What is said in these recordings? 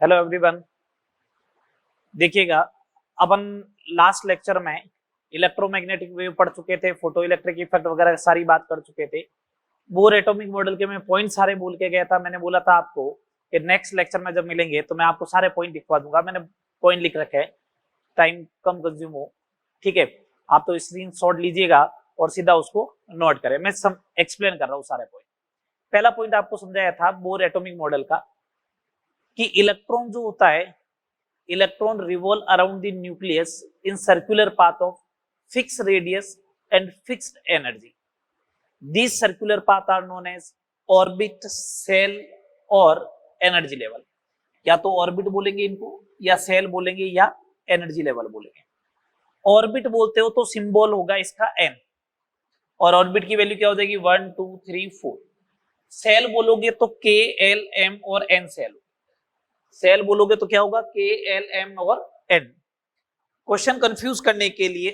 Hello everyone. देखिएगा, अपन last lecture में electromagnetic wave पढ़ चुके थे, फोटो इलेक्ट्रिक इफेक्ट वगैरह सारी बात कर चुके थे। बोर एटॉमिक मॉडल के मैं पॉइंट सारे बोल के गया था। मैंने बोला था आपको कि नेक्स्ट लेक्चर में जब मिलेंगे तो मैं आपको सारे पॉइंट लिखवा दूंगा। मैंने पॉइंट लिख रखे हैं, टाइम कम कंज्यूम हो। ठीक है, आप तो स्क्रीन शॉट लीजिएगा और सीधा उसको नोट करें। मैं एक्सप्लेन कर रहा हूँ सारे पॉइंट। पहला पॉइंट आपको समझाया था बोर एटॉमिक मॉडल का कि इलेक्ट्रॉन जो होता है, electron revolve around the nucleus in circular path of fixed radius and fixed energy. These circular paths are known as orbit, shell और energy level. या तो ऑर्बिट बोलेंगे इनको, या सेल बोलेंगे, या एनर्जी लेवल बोलेंगे। ऑर्बिट बोलते हो तो सिंबल होगा इसका एन, और ऑर्बिट की वैल्यू क्या हो जाएगी 1 2 3 4। सेल बोलोगे तो के एल एम और एन सेल। सेल बोलोगे तो क्या होगा के एल एम और एन। क्वेश्चन कंफ्यूज करने के लिए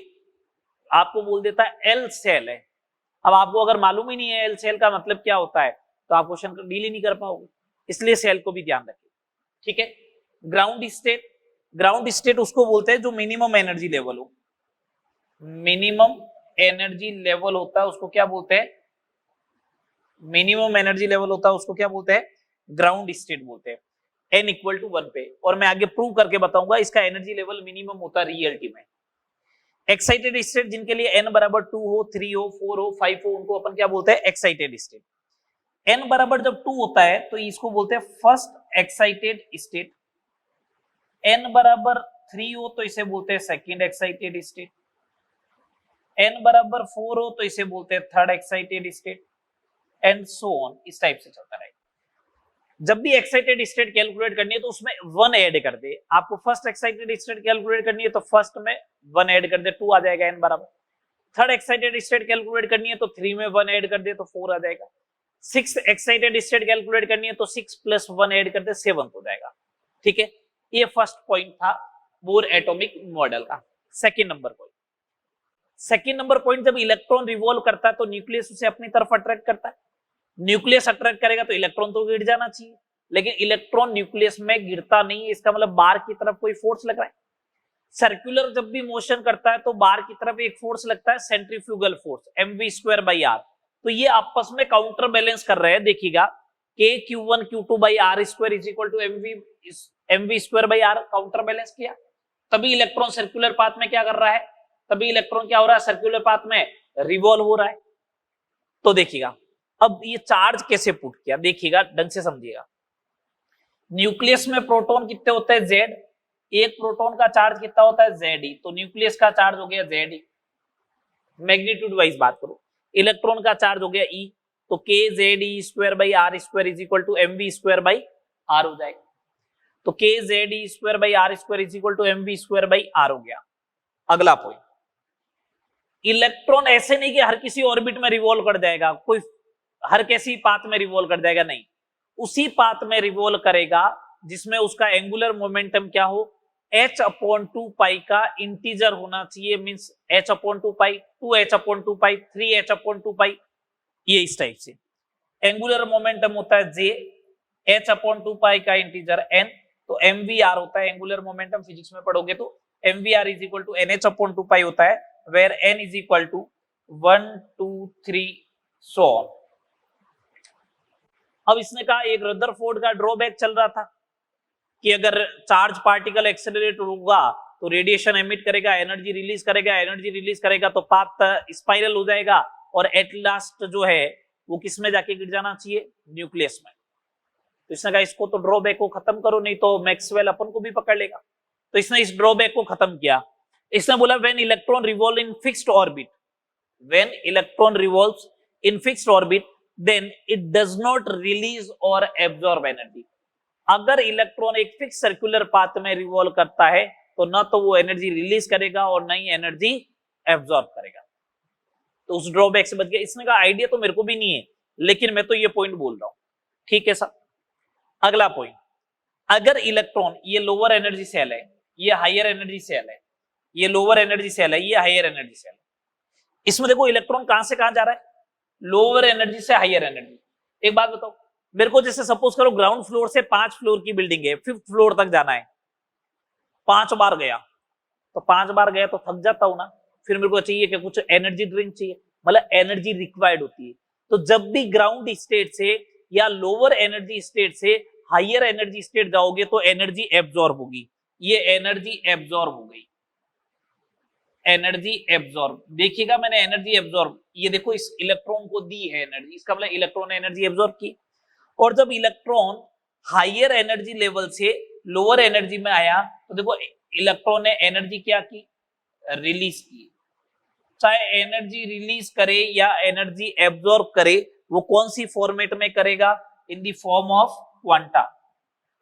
आपको बोल देता है एल सेल है। अब आपको अगर मालूम ही नहीं है एल सेल का मतलब क्या होता है तो आप क्वेश्चन डील ही नहीं कर पाओगे, इसलिए सेल को भी ध्यान रखिए। ठीक है, ग्राउंड स्टेट, ग्राउंड स्टेट उसको बोलते हैं जो मिनिमम एनर्जी लेवल हो। मिनिमम एनर्जी लेवल होता है उसको क्या बोलते हैं, मिनिमम एनर्जी लेवल होता है उसको क्या बोलते हैं, ग्राउंड स्टेट बोलते हैं। n इक्वल टू 1 पे, और मैं आगे प्रूव करके बताऊंगा इसका एनर्जी लेवल मिनिमम होता है रियलिटी में। एक्साइटेड स्टेट जिनके लिए n बराबर 2 हो, 3 हो, 4 हो, 5 हो, उनको अपन क्या बोलते हैं, एक्साइटेड स्टेट। n बराबर जब 2 होता है तो इसको बोलते हैं फर्स्ट एक्साइटेड स्टेट। n बराबर 3 हो तो इसे बोलते हैं सेकंड एक्साइटेड स्टेट। n बराबर 4 हो तो इसे बोलते हैं third excited state, and so on. इस टाइप से चलता रहेगा। जब भी एक्साइटेड स्टेट कैलकुलेट करनी है तो उसमें 1 ऐड कर दे। आपको फर्स्ट एक्साइटेड स्टेट कैलकुलेट करनी है तो फर्स्ट में 1 ऐड कर दे, 2 आ जाएगा n बराबर। थर्ड एक्साइटेड स्टेट कैलकुलेट करनी है तो 3 में 1 ऐड कर दे तो 4 आ जाएगा। सिक्स एक्साइटेड स्टेट कैलकुलेट करनी है तो 6 प्लस 1 ऐड कर दे 7 हो जाएगा। ठीक है, ये फर्स्ट पॉइंट था बोर एटॉमिक मॉडल का। Second number point, second number point, जब इलेक्ट्रॉन रिवॉल्व करता है तो न्यूक्लियस उसे अपनी तरफ अट्रैक्ट करता है। न्यूक्लियस अट्रैक्ट करेगा तो इलेक्ट्रॉन तो गिर जाना चाहिए, लेकिन इलेक्ट्रॉन न्यूक्लियस में गिरता नहीं है। इसका मतलब बाहर की तरफ कोई फोर्स लग रहा है। सर्कुलर जब भी मोशन करता है तो बाहर की तरफ एक फोर्स लगता है, सेंट्रीफ्यूगल फोर्स, mv²/r। तो ये आपस में काउंटर बैलेंस कर रहे हैं। देखिएगा k q1 q2/r² is equal to mv²/r, counter balance किया, तभी इलेक्ट्रॉन सर्कुलर पाथ में क्या कर रहा है, तभी इलेक्ट्रॉन क्या हो रहा है, सर्कुलर पाथ में रिवॉल्व हो रहा है। तो देखिएगा अब ये चार्ज कैसे पुट किया, देखिएगा ढंग से समझिएगा। न्यूक्लियस में प्रोटॉन कितने होते हैं, Z। एक प्रोटॉन का चार्ज कितना होता है, Ze। तो न्यूक्लियस का चार्ज हो गया Ze, मैग्नीट्यूड वाइज बात करो। इलेक्ट्रॉन का चार्ज हो गया E, तो kZe²/r² is equal to mv²/r हो जाएगा। तो kZe²/r² is equal to mv²/r हो गया। अगला पॉइंट, इलेक्ट्रॉन ऐसे नहीं कि हर किसी ऑर्बिट में रिवॉल्व कर जाएगा, कोई हर किसी पाथ में रिवॉल्व कर जाएगा, नहीं, उसी पाथ में रिवॉल्व करेगा जिसमें उसका एंगुलर मोमेंटम क्या हो, h/2π का इंटीजर होना चाहिए। मींस h/2π, 2h/2π, 3h/2π, ये इस टाइप से। एंगुलर मोमेंटम होता है j, h/2π का इंटीजर n, तो mvr होता है एंगुलर मोमेंटम। फिजिक्स में पढ़ोगे तो mvr is equal to nh/2π होता है, where n is equal to 1 2 3 so on. अब इसने कहा एक रदरफोर्ड का ड्रॉबैक चल रहा था कि अगर चार्ज पार्टिकल एक्सेलरेट होगा तो रेडिएशन एमिट करेगा, एनर्जी रिलीज करेगा, एनर्जी रिलीज करेगा तो पाथ स्पाइरल हो जाएगा, और एट लास्ट जो है वो किस में जाके गिर जाना चाहिए, न्यूक्लियस में। तो इसने कहा इसको तो ड्रॉबैक को खत्म करो, नहीं तो मैक्सवेल अपन को भी पकड़ लेगा। तो इसने इस ड्रॉबैक को खत्म किया। इसने बोला when electron revolve in fixed orbit, when electron revolves in fixed orbit then it does not release or absorb energy। अगर इलेक्ट्रॉन एक फिक्स सर्कुलर पाथ में रिवॉल्व करता है तो ना तो वो एनर्जी रिलीज करेगा और ना ही एनर्जी एब्जॉर्ब करेगा। तो उस ड्रॉबैक से बच गया। इसने का आइडिया तो मेरे को भी नहीं है, लेकिन मैं तो ये पॉइंट बोल रहा हूं। ठीक है सर, अगला पॉइंट, अगर इलेक्ट्रॉन, ये लोअर एनर्जी सेल है, ये हायर एनर्जी सेल है, ये लोअर एनर्जी सेल है, ये हायर एनर्जी सेल है। इसमें देखो इलेक्ट्रॉन कहां से कहां जा रहा है, लोअर एनर्जी से हायर एनर्जी। एक बात बताओ, मेरे को जैसे सपोज करो ग्राउंड फ्लोर से 5 फ्लोर की बिल्डिंग है, 5th फ्लोर तक जाना है, 5 बार गया, तो 5 बार गया तो थक जाता हूं ना, फिर मेरे को चाहिए कि कुछ एनर्जी ड्रिंक चाहिए, मतलब एनर्जी रिक्वायर्ड होती है। तो जब भी ग्राउंड स्टेट से या लोअर एनर्जी स्टेट से हायर एनर्जी स्टेट जाओगे तो एनर्जी एब्जॉर्ब होगी, ये एनर्जी एब्जॉर्ब हो गई, एनर्जी एब्जॉर्ब। देखिएगा मैंने एनर्जी एब्जॉर्ब, ये देखो इस इलेक्ट्रॉन को दी है एनर्जी, इसका मतलब इलेक्ट्रॉन ने एनर्जी एब्जॉर्ब की। और जब इलेक्ट्रॉन हायर एनर्जी लेवल से लोअर एनर्जी में आया तो देखो इलेक्ट्रॉन ने एनर्जी क्या की, रिलीज की। चाहे एनर्जी रिलीज करे या एनर्जी एब्जॉर्ब करे, वो कौन सी फॉर्मेट में करेगा, इन दी फॉर्म ऑफ क्वांटा।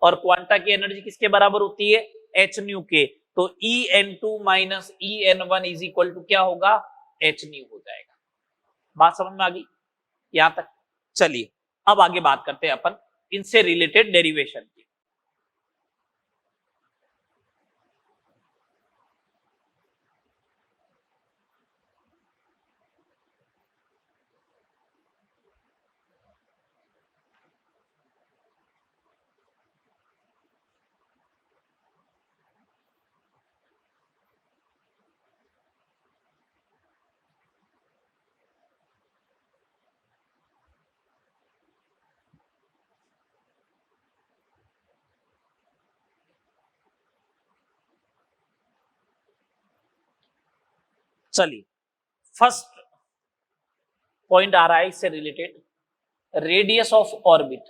और क्वांटा की एनर्जी किसके बराबर होती है, एच न्यू के। तो En2 minus En1 is equal to क्या होगा, एच न्यू हो जाएगा। बात समझ में आ गई यहां तक। चलिए अब आगे बात करते हैं अपन इनसे रिलेटेड डेरिवेशन की। चलिए फर्स्ट पॉइंट आ रहा है इससे related, radius of orbit.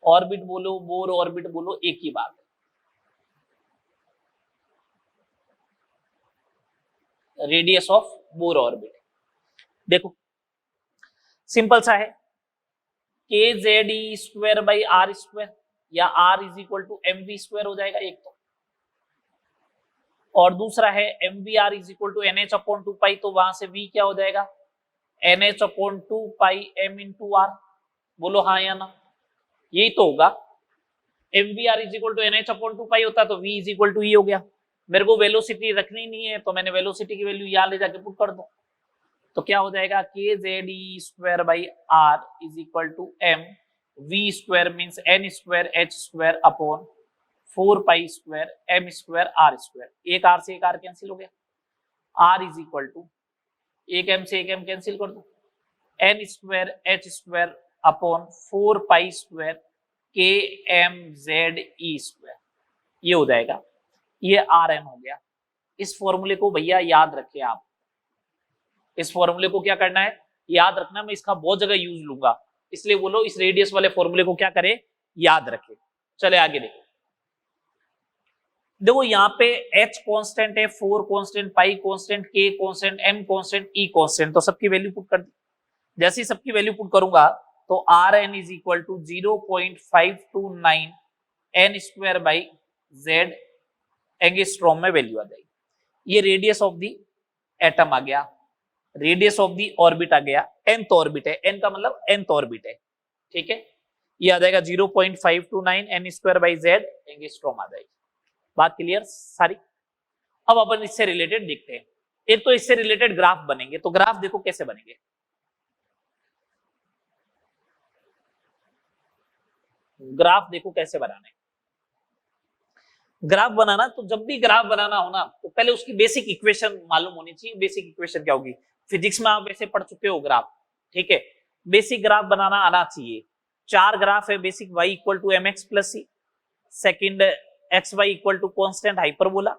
Orbit बोलो बोर ऑर्बिट बोलो एक ही बात है, रेडियस ऑफ बोर ऑर्बिट। देखो सिंपल सा है, K Z E square by r square या r is equal to M we square हो जाएगा एक तो, और दूसरा है m we are is equal to N H upon 2 pi, तो वहां से वी क्या हो जाएगा, एन एच अपॉन 2 पाई एम इंटू आर। बोलो हाँ या ना, यही तो होगा। M we are is equal to N H upon 2 pi होता तो V is equal to E हो गया। मेरे को वेलोसिटी रखनी नहीं है तो मैंने वेलोसिटी की वैल्यू यहां ले जाके पुट कर दो, तो क्या हो जाएगा, K Z E square by R is equal to M we square means N square H square upon 4 pi square M square R square. एक आर से एक आर कैंसिल हो गया, आर इज इक्वल टू एक M से एक M cancel कर दो, N square H square upon 4 pi square K M Z ई स्क्वायर, ये हो जाएगा, ये आर एन हो गया। इस फॉर्मूले को भैया याद रखिए आप, इस फॉर्मूले को क्या करना है, याद रखना। मैं इसका बहुत जगह यूज लूंगा, इसलिए बोलो इस रेडियस वाले फॉर्मूले को क्या करें, याद रखें। चले आगे देखो, देखो यहाँ पे h कांस्टेंट है, 4 कांस्टेंट, पाई constant, k constant, m constant, e constant, तो सबकी वैल्यू पुट कर दी। जैसे ही सबकी वैल्यू पुट करूंगा तो R N is equal to 0.529 N square by Z angstrom में वैल्यू आ जाएगी। ये रेडियस ऑफ दी एटम आ गया, रेडियस ऑफ दी ऑर्बिट आ गया, nth ऑर्बिट है, n का मतलब nth ऑर्बिट है, ठीक है। ये आ जाएगा 0.529 N square by Z angstrom आ जाएगी। बात क्लियर सारी। अब अपन इससे रिलेटेड देखते हैं, एक तो इससे रिलेटेड ग्राफ बनेंगे, तो ग्राफ देखो कैसे बनेंगे। ग्राफ देखो कैसे बनाना है। ग्राफ बनाना, तो जब भी ग्राफ बनाना हो ना तो पहले उसकी बेसिक इक्वेशन मालूम होनी चाहिए। बेसिक इक्वेशन क्या होगी, फिजिक्स में आप वैसे पढ़ चुके हो ग्राफ, ठीक है। बेसिक ग्राफ बनाना आना चाहिए। 4 ग्राफ है basic, y equal to M X plus C, second X Y equal to constant hyperbola,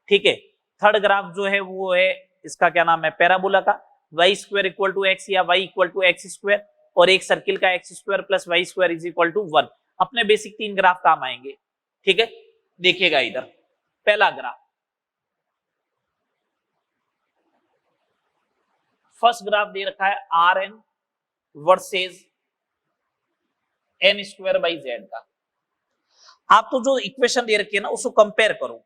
ठीक है। थर्ड ग्राफ जो है वो है इसका क्या नाम है, पैराबोला का, y square equal to x या y equal to x square, और एक सर्किल का x square plus y square is equal to 1। अपने बेसिक 3 ग्राफ काम आएंगे, ठीक है। देखिएगा इधर पहला ग्राफ, फर्स्ट ग्राफ दे रखा है R N versus N square by Z का। आप तो जो इक्वेशन दे रखी है ना उसको कंपेयर करो।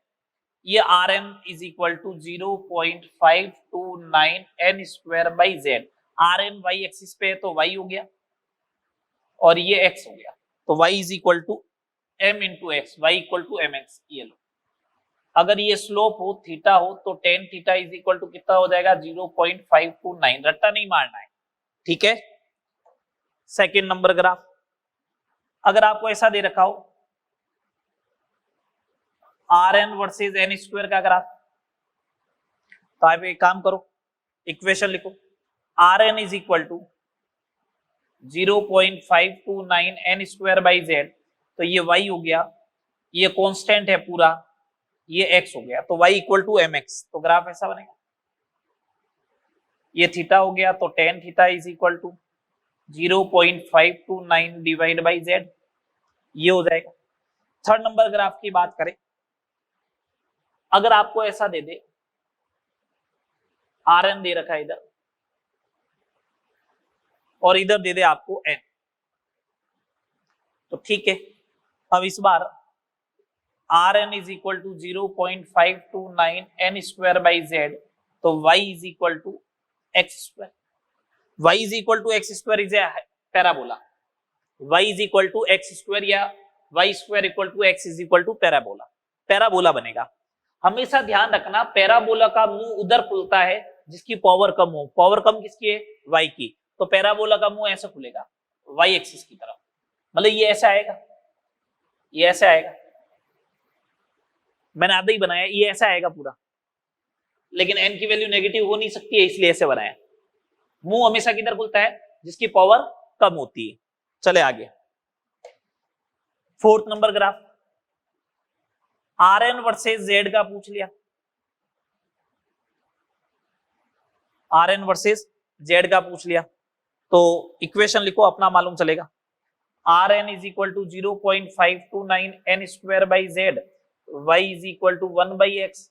ये R N is equal to 0.529 N square by Z, R N Y axis पे है तो वाई हो गया और ये एक्स हो गया, तो Y is equal to M into X, Y equal to M x. ये लो, अगर ये स्लोप हो थीटा हो तो tan theta is equal to कितना हो जाएगा, 0.529। रट्टा नहीं मारना है, ठीक है। सेकेंड नंबर ग्राफ, अगर आपको ऐसा दे रखा हो Rn वर्सेज एन स्क्वायर का ग्राफ, तो आप एक काम करो, इक्वेशन लिखो, Rn is equal to 0.529 N square by Z, तो ये y हो गया, ये कांस्टेंट है पूरा, ये x हो गया, तो y इक्वल टू mx, तो ग्राफ ऐसा बनेगा। ये थीटा हो गया, तो tan theta is equal to 0.529 divide by Z, ये हो जाएगा। थर्ड नंबर ग्राफ की बात करें, अगर आपको ऐसा दे दे, Rn दे रखा है इधर और इधर दे दे आपको n, तो ठीक है, अब इस बार Rn is equal to 0.529 N square by Z, तो y is equal to x square, y is equal to x square is a parabola, y is equal to x square या y square equal to X is equal to parabola, parabola बनेगा। हमेशा ध्यान रखना, parabola का मुंह उधर खुलता है जिसकी पावर कम हो, पावर कम किसकी है, y की, तो पैराबोला का मुंह ऐसे खुलेगा y एक्सिस की तरफ, मतलब ये ऐसे आएगा, ये ऐसे आएगा, मैंने आधा ही बनाया, ये ऐसा आएगा पूरा, लेकिन n की वैल्यू नेगेटिव हो नहीं सकती है, इसलिए ऐसे बनाया। मुंह हमेशा किधर खुलता है, जिसकी पावर कम होती है। चले आगे, fourth number graph, Rn versus Z का पूछ लिया, Rn वर्सेस Z का पूछ लिया, तो इक्वेशन लिखो, अपना मालूम चलेगा। Rn is equal to 0.529 N square by Z, y is equal to 1 by X,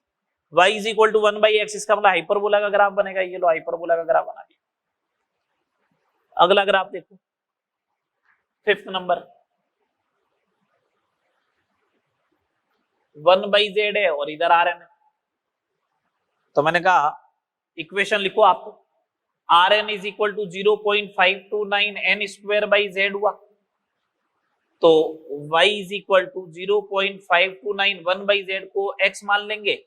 y is equal to 1 by X, इसका मतलब हाइपरबोला का ग्राफ बनेगा। ये लो हाइपरबोला का ग्राफ बना दिया। अगला ग्राफ देखो, फिफ्थ नंबर, 1 बाई जेड है और इधर Rn है, तो मैंने कहा इक्वेशन लिखो आपको, Rn is equal to 0.529 N square by Z हुआ, तो y is equal to 0.529 1 by Z को x मान लेंगे,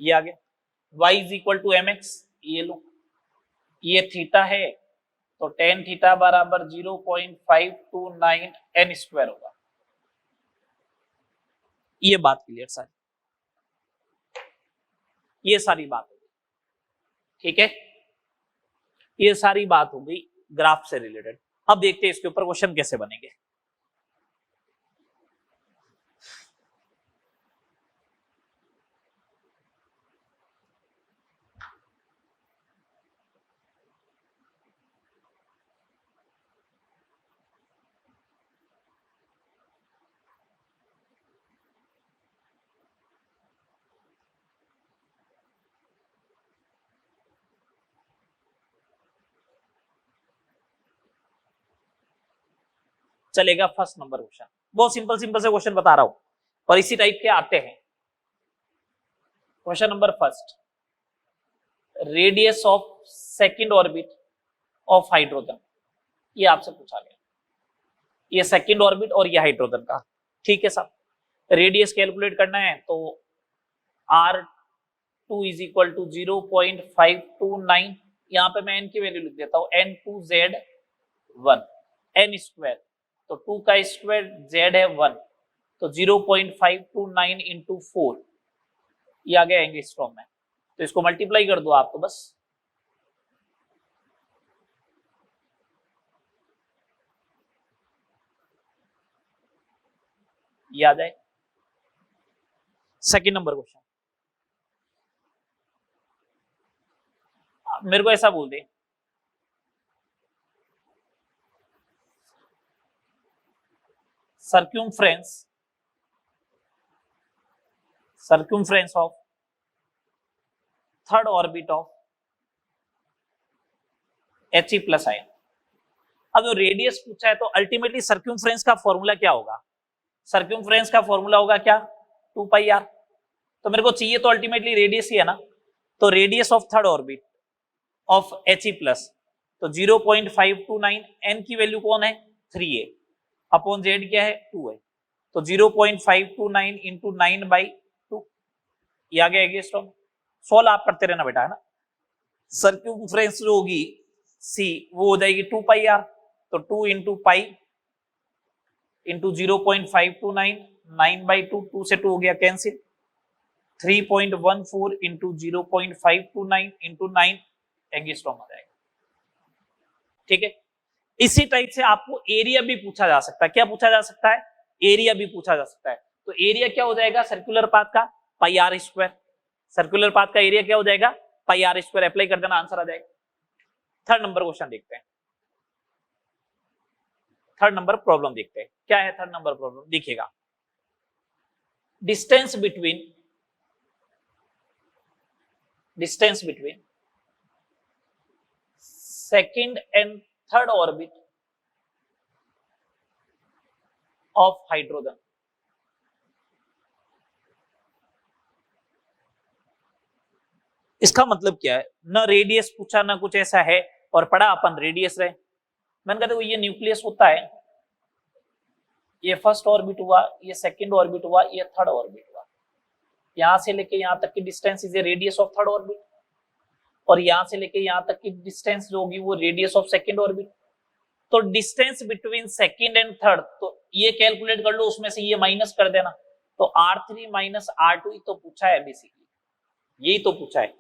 ये आ गया, y is equal to mx, ये लो, ये थीटा है, तो tan थीटा बराबर 0.529 एन स्क्वायर होगा। ये बात क्लियर सारी, ये सारी बात हो गई, ठीक है, ये सारी बात हो गई ग्राफ से रिलेटेड। अब देखते हैं इसके ऊपर क्वेश्चन कैसे बनेंगे। चलेगा, फर्स्ट नंबर क्वेश्चन, बहुत सिंपल सिंपल से क्वेश्चन बता रहा हूं और इसी टाइप के आते हैं। Question number first, radius of second orbit of hydrogen, ये आपसे पूछा गया, ये सेकंड ऑर्बिट और ये हाइड्रोजन का, ठीक है साहब। रेडियस कैलकुलेट करना है, तो R2 इज इक्वल टू 0.529, यहां पे मैं n की वैल्यू लिख देता हूं, N2Z1 n स्क्वायर, तो 2 का स्क्वायर z है 1, तो 0.529 इंटू 4, ये आ गया एंगस्ट्रॉम में, तो इसको मल्टीप्लाई कर दो आप, तो बस ये आ जाए। सेकंड नंबर क्वेश्चन, मेरे को ऐसा बोल दे, circumference of third orbit of He plus ion। अब जो रेडियस पूछा है, तो अल्टीमेटली सर्क्यूमफ्रेंस का फॉर्मूला क्या होगा, सर्क्यूमफ्रेंस का फॉर्मूला होगा क्या, 2 पाई आर, तो मेरे को चाहिए तो अल्टीमेटली रेडियस ही है ना, तो radius of third orbit of He plus, तो 0.529, n की वैल्यू कौन है 3 है, अपॉन z क्या है 2 है, तो 0.529 इंटू 9/2, ये आ गया एंगस्ट्रॉम। सोल्व आप करते रहना बेटा, है ना। सर्क्यूमफ्रेंस जो होगी सी वो हो जाएगी 2 पाई आर, तो 2 इंटू पाई इंटू 0.529, 9/2, 2 से 2 हो गया कैंसिल, 3.14 इंटू 0.529 इंटू 9 एंगस्ट्रॉम आ जाएगा। ठीक है, इसी टाइप से आपको एरिया भी पूछा जा सकता है। क्या पूछा जा सकता है? एरिया भी पूछा जा सकता है। तो एरिया क्या हो जाएगा सर्कुलर पाथ का? पाई आर स्क्वायर। सर्कुलर पाथ का एरिया क्या हो जाएगा? पाई आर स्क्वायर। अप्लाई कर देना, आंसर आ जाएगा। थर्ड नंबर क्वेश्चन देखते हैं, थर्ड नंबर प्रॉब्लम देखते हैं। क्या है थर्ड नंबर प्रॉब्लम? देखिएगा, distance between second and third orbit of hydrogen. इसका मतलब क्या है? ना रेडियस पूछा ना कुछ ऐसा है, और पढ़ा अपन रेडियस रहे। मैंने कहा देखो ये न्यूक्लियस होता है, ये फर्स्ट ऑर्बिट हुआ, ये सेकंड ऑर्बिट हुआ, ये थर्ड ऑर्बिट हुआ। यहां से लेके यहां तक की distance is a radius of third orbit, और यहां से लेके यहां तक की डिस्टेंस जो होगी वो रेडियस ऑफ सेकंड ऑर्बिट। तो distance between second and third, तो ये कैलकुलेट कर लो, उसमें से ये माइनस कर देना, तो R3 माइनस R2 तो पूछा है बेसिकली, यही तो पूछा है।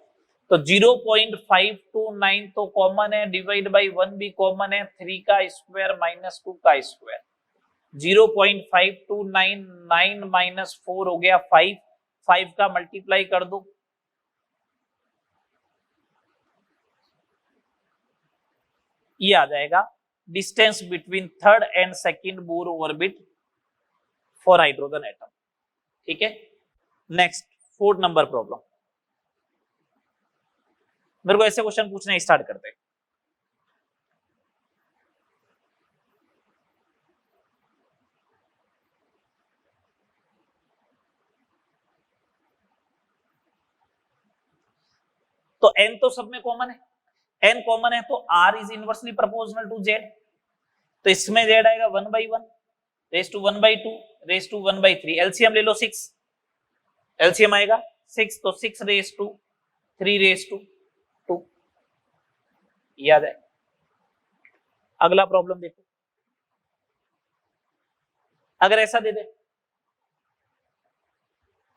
तो 0.529 तो कॉमन है, डिवाइड बाई 1 भी कॉमन है, 3 का स्क्वायर माइनस 2 का स्क्वायर, 0.529, 9 माइनस 4 हो गया 5, 5 का मल्टीप्लाई कर दो, ये आ जाएगा distance between third and second Bohr orbit for hydrogen atom. ठीक है, नेक्स्ट फोर्थ नंबर प्रॉब्लम। मेरे को ऐसे क्वेश्चन पूछने स्टार्ट करते हैं। तो n तो सब में कॉमन है, n कॉमन है, तो r is inversely proportional to z, तो इसमें z आएगा 1/1 raise to 1/2 raise to 1/3, LCM ले लो 6, एलसीएम आएगा 6, तो 6 रेस टू 3 रेस टू 2, याद है। अगला प्रॉब्लम देखो, अगर ऐसा दे दे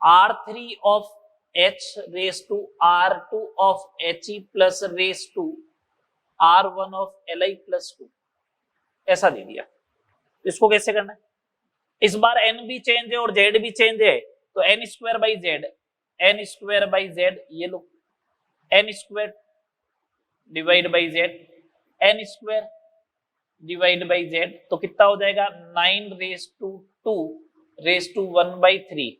R3 of H raise to R2 of He plus raise to R1 of Li plus 2, ऐसा दे दिया, इसको कैसे करना है? इस बार n भी चेंज है और z भी चेंज है, तो n square by Z, n square by Z, ये लो n square divide by Z, n square divide by Z, तो कितना हो जाएगा 9 रेस टू 2 रेस टू 1/3,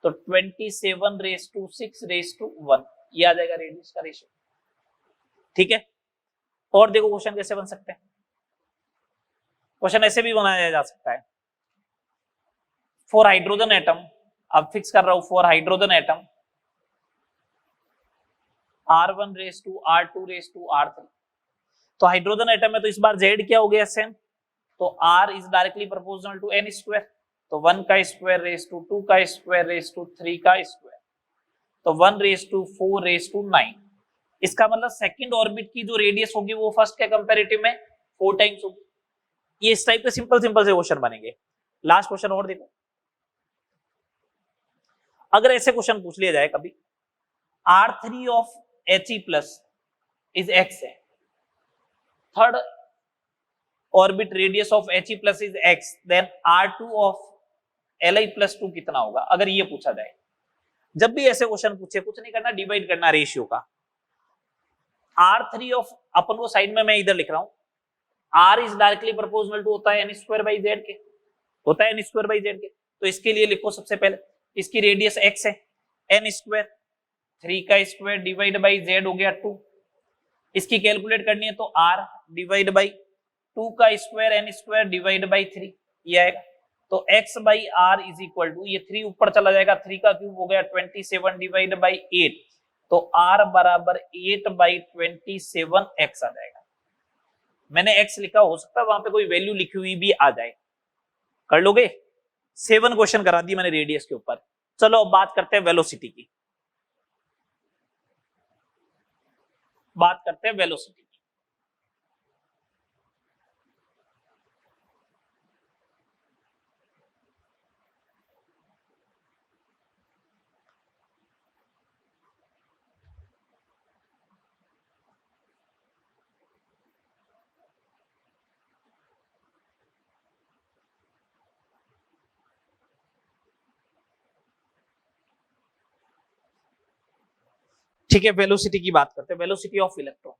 तो 27 रेस टू 6 रेस टू 1, ये आ जाएगा रेडियस का रेशियो। ठीक है, और देखो क्वेश्चन कैसे बन सकते हैं। क्वेश्चन ऐसे भी बनाया जा सकता है, फॉर हाइड्रोजन एटम, अब फिक्स कर रहा हूं, for hydrogen atom R1 raise to R2 raise to R3, तो हाइड्रोजन एटम में तो इस बार Z क्या हो गया सेम, तो R is directly proportional to n square, तो 1 का स्क्वायर रेस टू 2 का स्क्वायर रेस टू 3 का स्क्वायर, तो 1 रेस टू 4 रेस टू 9। इसका मतलब सेकंड ऑर्बिट की जो रेडियस होगी वो फर्स्ट के कंपैरेटिव में 4 टाइम्स होगी। ये इस टाइप के सिंपल सिंपल से क्वेश्चन बनेंगे। लास्ट क्वेश्चन और देखो, अगर ऐसे क्वेश्चन पूछ लिया जाए कभी, R3 of He plus is x है, third orbit radius of He plus is x, then R2 of Li plus 2 कितना होगा, अगर ये पूछा जाए। जब भी ऐसे क्वेश्चन पूछे, कुछ नहीं करना, डिवाइड करना रेशियो का। R3 ऑफ, अपन वो साइड में मैं इधर लिख रहा हूं, R is directly proportional to होता है n स्क्वायर बाई जेड के, होता है n स्क्वायर बाई जेड के, तो इसके लिए लिखो सबसे पहले, इसकी रेडियस x है, n स्क्वायर 3 का स्क्वायर डिवाइड बाई जेड हो गया 2, इसकी कैलकुलेट करनी है तो r डिवाइड बाई 2 का square n square divide by 3, ये आएगा, तो x by r is equal to, ये 3 ऊपर चला जाएगा, 3 का क्यूब हो गया 27 डिवाइड बाई 8, तो r बराबर 8/27 x आ जाएगा। मैंने x लिखा, हो सकता है वहां पे कोई वैल्यू लिखी हुई भी आ जाए, कर लोगे। 7 क्वेश्चन करा दी मैंने रेडियस के ऊपर। चलो अब बात करते हैं वेलोसिटी की, बात करते हैं वेलोसिटी की। ठीक है, वेलोसिटी की बात करते हैं, वेलोसिटी ऑफ इलेक्ट्रॉन।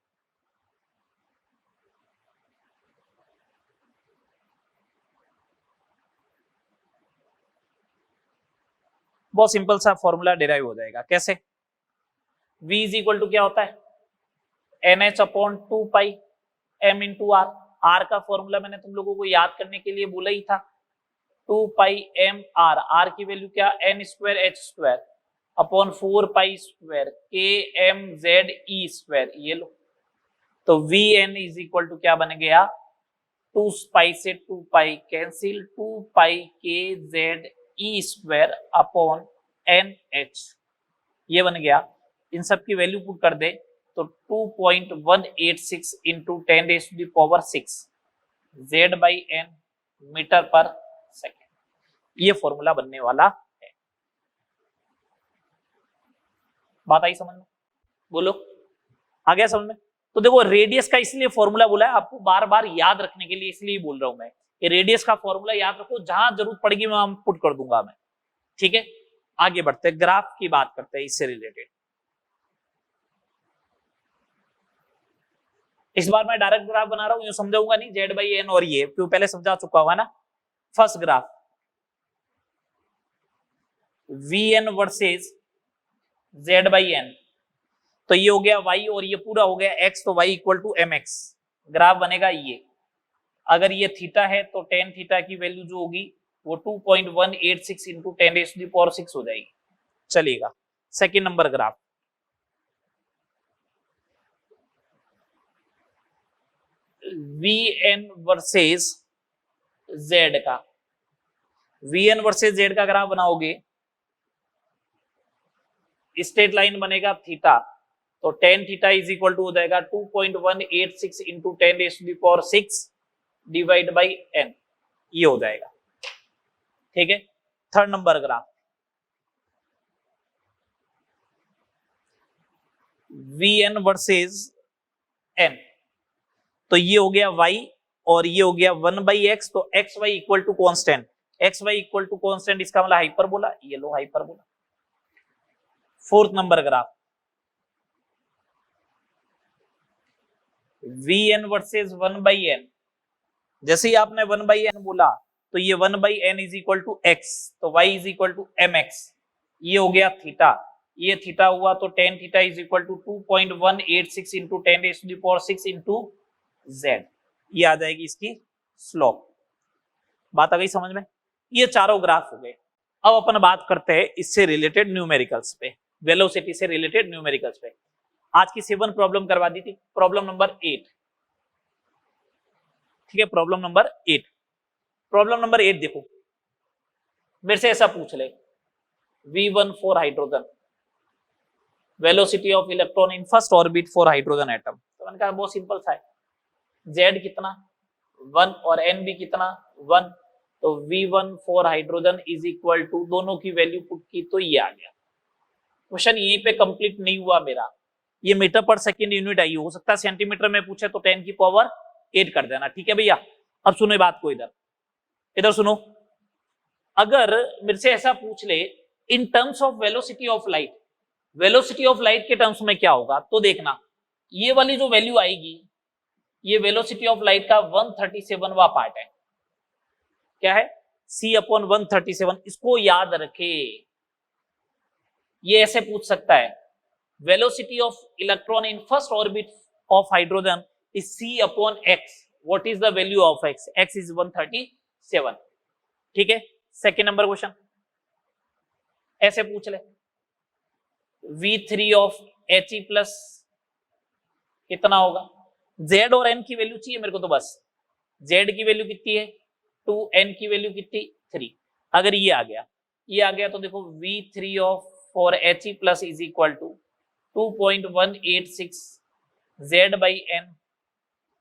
बहुत सिंपल सा फॉर्मूला डिराइव हो जाएगा, कैसे? v इज इक्वल टू क्या होता है, NH upon 2 pi m into R. R का फॉर्मूला मैंने तुम लोगों को याद करने के लिए बोला ही था, 2 पाई m r। आर की वैल्यू क्या, n square h square upon 4 pi square k m z e square. ये लो, तो vn इज इक्वल टू क्या बन गया, 2 पाई से 2 पाई कैंसिल, 2 पाई k z e square upon n h। ये बन गया। इन सब की वैल्यू पुट कर दे तो 2.186 into 10⁻⁶ z by n metre पर सेकेंड, ये फॉर्मूला बनने वाला है। बात आई समझ में? बोलो, आ गया समझ में? तो देखो रेडियस का इसलिए फॉर्मूला बोला है आपको बार बार याद रखने के लिए, इसलिए बोल रहा हूं मैं कि रेडियस का फॉर्मूला याद रखो, जहां जरूरत पड़ेगी मैं पुट कर दूंगा मैं। ठीक है, आगे बढ़ते हैं, ग्राफ की बात करते हैं इससे रिलेटेड। इस बार मैं डायरेक्ट ग्राफ बना रहा हूं, यूं समझाऊंगा नहीं जेड बाई एन और ये, क्यों पहले समझा चुका हुआ ना। First graph V N versus Z by N, तो ये हो गया y और ये पूरा हो गया x, तो y equal to M X. Graph बनेगा ये, अगर ये थीटा है तो टेन थीटा की वैल्यू जो होगी वो 2.186 इंटू 10⁶ हो जाएगी, चलेगा। Second number graph V N versus Z का, वी एन वर्सेज जेड का ग्राफ बनाओगे, स्ट्रेट लाइन बनेगा थीटा, तो tan theta is equal to हो जाएगा 2.186 इंटू 10⁶ डिवाइड बाई एन, ये हो जाएगा। ठीक है, third number graph V N versus N, तो ये हो गया y और ये हो गया 1/x, तो x Y equal to constant, x Y equal to constant, इसका मतलब हाइपरबोला, ये लो hyperbola. Fourth number graph V N versus 1/n, जैसे ही आपने 1/n बोला तो ये 1/n is equal to x, तो y is equal to M x, ये हो गया थीटा, ये थीटा हुआ तो tan theta is equal to 2.186 into 10⁶ into Z, ये आ जाएगी इसकी स्लोप। बात आ गई समझ में? ये चारों ग्राफ हो गए। अब अपन बात करते हैं इससे रिलेटेड न्यूमेरिकल्स पे, वेलोसिटी से रिलेटेड न्यूमेरिकल्स पे। आज की 7 प्रॉब्लम करवा दी थी, प्रॉब्लम नंबर 8। ठीक है, प्रॉब्लम नंबर 8, प्रॉब्लम नंबर 8 देखो, मेरे से ऐसा पूछ ले, V1 for hydrogen, velocity of electron in first orbit for hydrogen atom. तो मैंने कहा बहुत सिंपल सा है, Z कितना 1 और N भी कितना 1, तो V1 for hydrogen is equal to, दोनों की वैल्यू पुट की तो ये आ गया। क्वेश्चन यहीं पे कंप्लीट नहीं हुआ मेरा, ये मीटर पर सेकंड यूनिट आई, हो सकता है सेंटीमीटर में पूछे तो 10 की पावर 8 कर देना। ठीक है भैया, अब सुनो बात को, इधर सुनो, अगर मेरे से ऐसा पूछ ले इन terms of velocity of light, velocity of light के टर्म्स में क्या होगा, तो देखना ये वाली जो वैल्यू आएगी, ये वेलोसिटी ऑफ लाइट का 137वां पार्ट है। क्या है? c/137, इसको याद रखे, ये ऐसे पूछ सकता है, velocity of electron in first orbit of hydrogen is c/x, what is the value of x, x is 137। ठीक है, सेकेंड नंबर क्वेश्चन ऐसे पूछ ले, V3 ऑफ He प्लस कितना होगा, Z और N की वैल्यू चाहिए मेरे को, तो बस Z की वैल्यू कितनी है 2, N की वैल्यू कितनी 3, अगर ये आ गया, ये आ गया तो देखो V3 of for He plus is equal to 2.186 Z by N,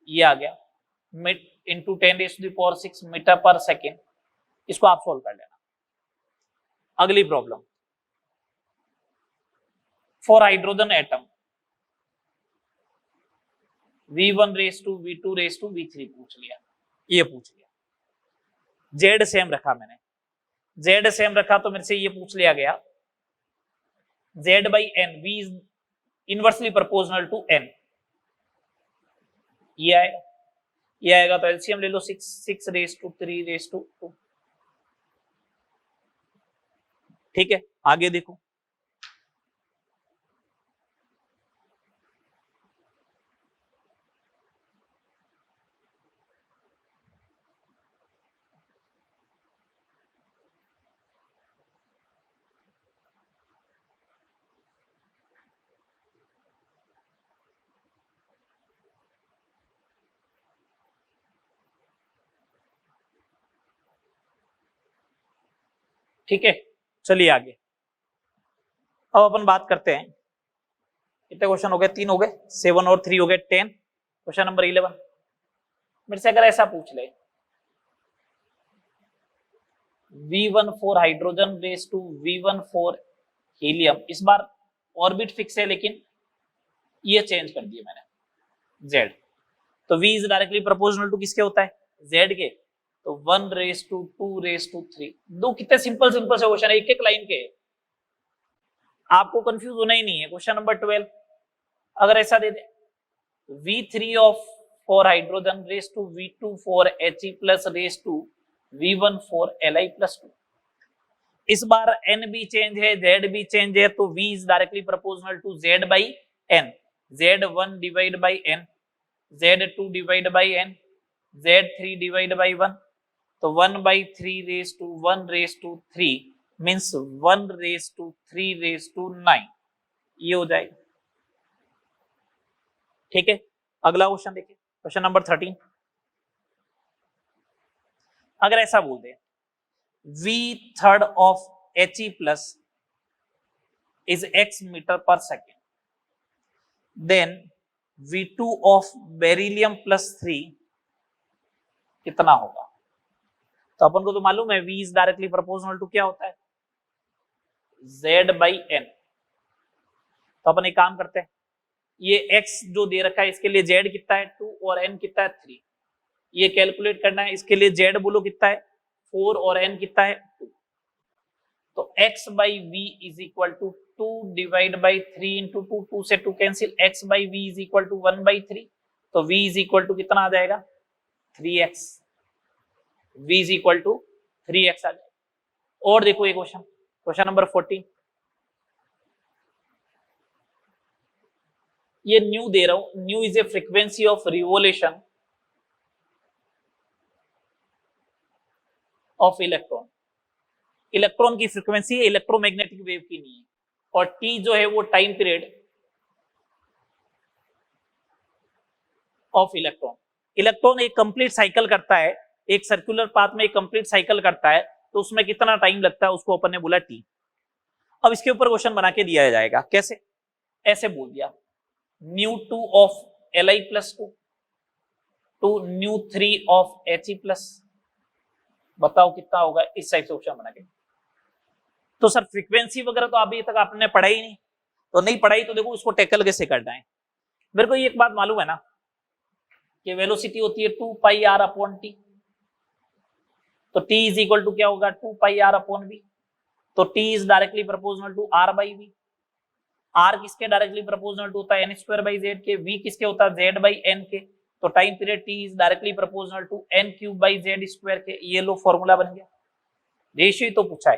ये आ गया इंटू 10⁶ मीटर पर सेकेंड। इसको आप सोल्व कर लेना। अगली problem for hydrogen atom, V1 raise to V2 raise to V3 पूछ लिया, ये पूछ लिया, Z सेम रखा मैंने, Z सेम रखा तो मेरे से ये पूछ लिया गया Z by N, V inversely proportional to n, ये आएगा, ये आएगा तो एलसीएम ले लो 6 रेस टू 3 रेस टू 2। ठीक है, आगे देखो, ठीक है, चलिए आगे। अब अपन बात करते हैं, कितने क्वेश्चन हो गए, 3 हो गए, 7 और 3 हो गए 10। क्वेश्चन नंबर 11 मेरे से अगर ऐसा पूछ ले, V14 hydrogen raise to V14 helium, इस बार ऑर्बिट फिक्स है लेकिन ये चेंज कर दिए मैंने, Z, तो V is directly proportional to किसके होता है, Z के, तो 1 रेस टू 2 रेस टू 3। दो कितने सिंपल सिंपल से क्वेश्चन है, एक एक लाइन के, आपको कंफ्यूज होना ही नहीं है। क्वेश्चन नंबर 12 अगर ऐसा दे दे, V3 of 4 hydrogen raise to V24 He plus raise to V14 Li plus 2, इस बार n भी चेंज है, z भी चेंज है, तो v is directly proportional to z by n, z1 divide by n, z2 divide by n, z3 divide by 1, तो 1 by 3 raise to 1 raise to 3 means 1 raise to 3 raise to 9, ये हो जाएगा। ठीक है, अगला क्वेश्चन देखिए, क्वेश्चन नंबर 13 अगर ऐसा बोल दे, V3 of He plus is x meter per second, then V2 of beryllium plus 3 कितना होगा, तो अपन को तो मालूम है V is directly proportional to क्या होता है, Z बाई n। तो अपन एक काम करते हैं, ये x जो दे रखा है इसके लिए Z कितना है 2 और n कितना है 3, ये कैलकुलेट करना है, इसके लिए Z बोलो कितना है 4 और n कितना है 2, तो x by v is equal to 2 divide by 3 into 2, 2 से 2 cancel, x by v is equal to 1 by 3, तो v इज इक्वल टू कितना आ जाएगा 3x, v is equal to 3x आ जाएगा। और देखो ये क्वेश्चन, क्वेश्चन नंबर 14, ये न्यू दे रहा हूं, new is a frequency of revolution of electron, electron की फ्रीक्वेंसी है, इलेक्ट्रोमैग्नेटिक वेव की नहीं है, और टी जो है वो time period of electron. Electron एक कंप्लीट साइकिल करता है, एक सर्कुलर पाथ में एक कंप्लीट साइकिल करता है, तो उसमें कितना टाइम लगता है उसको अपन ने बोला टी। अब इसके ऊपर क्वेश्चन बना के दिया जाएगा, कैसे, ऐसे बोल दिया ν2 of Li plus 2 to ν3 of He plus, बताओ कितना होगा, इस टाइप से क्वेश्चन बना के। तो सर फ्रीक्वेंसी वगैरह तो अभी तक आपने पढ़ा ही नहीं, तो नहीं पढ़ाई तो देखो उसको टैकल कैसे करना है। मेरे को ये एक बात मालूम है ना कि वेलोसिटी होती है 2 पाई r अपॉन टी, तो t इज इक्वल टू क्या होगा 2 पाई r अपॉन v, तो t is directly proportional to r by v, r किसके डायरेक्टली प्रोपोर्शनल टू होता है n स्क्वायर बाई z के, v किसके होता है z बाई n के, तो time period t is directly proportional to n cube by z square के, ये लो फॉर्मूला बन गया। रेशियो तो पूछा है,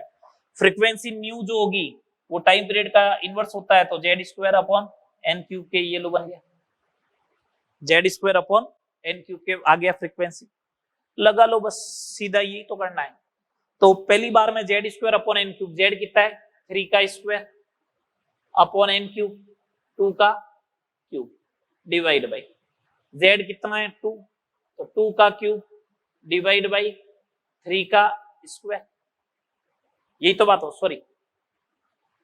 फ्रीक्वेंसी न्यू जो होगी वो टाइम पीरियड का इनवर्स होता है, तो z square upon n cube के, ये लो बन गया z square upon n cube के, आ गया फ्रीक्वेंसी, लगा लो बस, सीधा यही तो करना है। तो पहली बार में z square upon n cube, z कितना है 3 का स्क्वायर अपॉन n क्यूब 2 का क्यूब डिवाइड बाई z कितना है 2, तो 2 का क्यूब डिवाइड बाई 3 का स्क्वायर, यही तो बात हो, सॉरी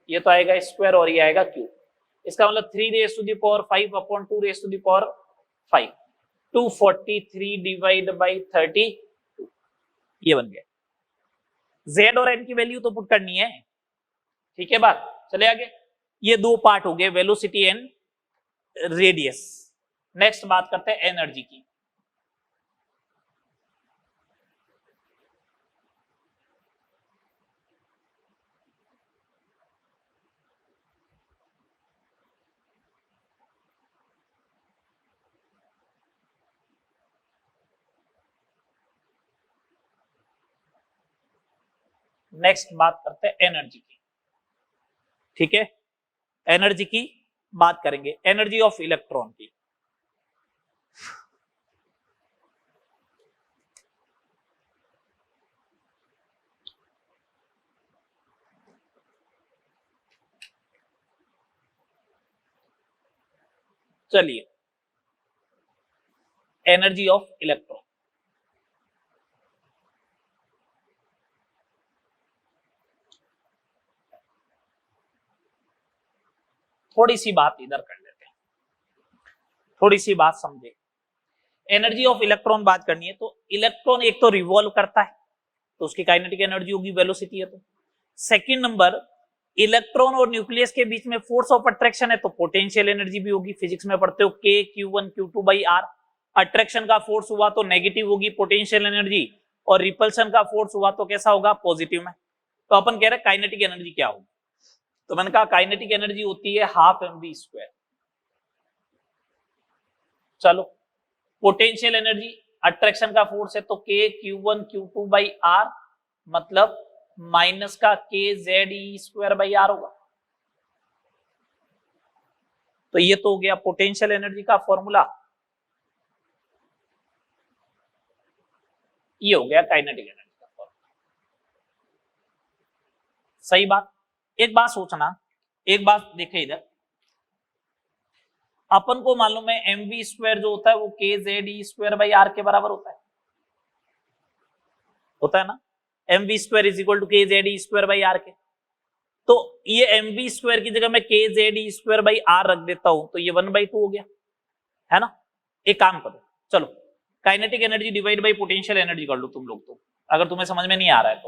ये तो आएगा स्क्वायर और ये आएगा क्यूब, इसका मतलब 3 raise to the power 5 upon 2 raise to the power 5, 243 divide by 30, ये बन गया। z और n की वैल्यू तो पुट करनी है, ठीक है बात, चले आगे। ये दो पार्ट हो गए, वेलोसिटी एंड रेडियस। नेक्स्ट बात करते हैं एनर्जी की। नेक्स्ट बात करते हैं एनर्जी की। ठीक है, एनर्जी की बात करेंगे, एनर्जी ऑफ इलेक्ट्रॉन की। चलिए, एनर्जी ऑफ इलेक्ट्रॉन, थोड़ी सी बात इधर कर लेते हैं, थोड़ी सी बात समझे। एनर्जी ऑफ इलेक्ट्रॉन बात करनी है तो इलेक्ट्रॉन एक तो रिवॉल्व करता है तो उसकी काइनेटिक एनर्जी होगी, वेलोसिटी है। तो सेकंड नंबर, इलेक्ट्रॉन और न्यूक्लियस के बीच में फोर्स ऑफ अट्रैक्शन है तो पोटेंशियल एनर्जी भी होगी। फिजिक्स में पढ़ते हो के Q1 Q2 by R. Attraction का फोर्स हुआ तो नेगेटिव होगी पोटेंशियल एनर्जी, और रिपल्शन का फोर्स हुआ तो कैसा होगा, पॉजिटिव में। तो अपन कह रहे हैं काइनेटिक एनर्जी क्या होगी, तो मैंने कहा काइनेटिक एनर्जी होती है हाफ mv²। चलो, पोटेंशियल एनर्जी, अट्रैक्शन का फोर्स है तो के Q1 Q2 बाई आर, मतलब माइनस का KZE² बाई आर होगा। तो ये तो हो गया पोटेंशियल एनर्जी का फॉर्मूला, ये हो गया काइनेटिक एनर्जी का फॉर्मूला। सही बात। एक बात सोचना, एक बात देखे इधर, अपन को मालूम है mv² जो होता है वो KZE² बाई आर के बराबर होता है ना, mv² is equal to KZE² by R के। तो ये mv² की जगह मैं KZE² बाई आर रख देता हूं तो ये 1/2 हो गया, है ना। एक काम करो, चलो kinetic energy divide by potential energy कर लो तुम लोग, तो अगर तुम्हें समझ में नहीं आ रहा है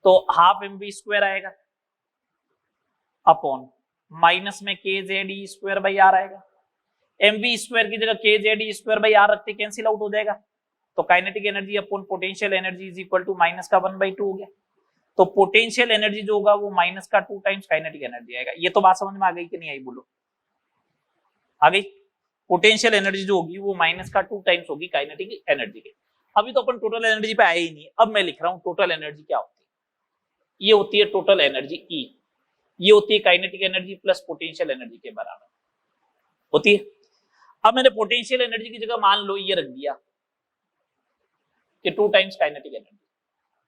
तो हाफ mv² आएगा अपॉन माइनस में KZE² बाई आर आएगा। mv² की जगह KZE² बाई आर रखते कैंसिल आउट हो जाएगा, तो kinetic energy upon potential energy is equal to minus का 1/2 हो गया। तो पोटेंशियल एनर्जी जो होगा वो माइनस का 2 टाइम्स काइनेटिक एनर्जी आएगा। ये तो बात समझ में आ गई कि नहीं आई, बोलो आ गई। पोटेंशियल एनर्जी जो होगी वो माइनस का 2 टाइम्स होगी काइनेटिक एनर्जी के। अभी तो अपन टोटल एनर्जी पे आए ही नहीं, अब मैं लिख रहा हूं टोटल एनर्जी क्या होती है। ये होती है टोटल एनर्जी E, ये होती है kinetic energy plus potential energy के बराबर होती है। अब मैंने पोटेंशियल एनर्जी की जगह मान लो ये रख दिया कि 2 टाइम्स काइनेटिक एनर्जी,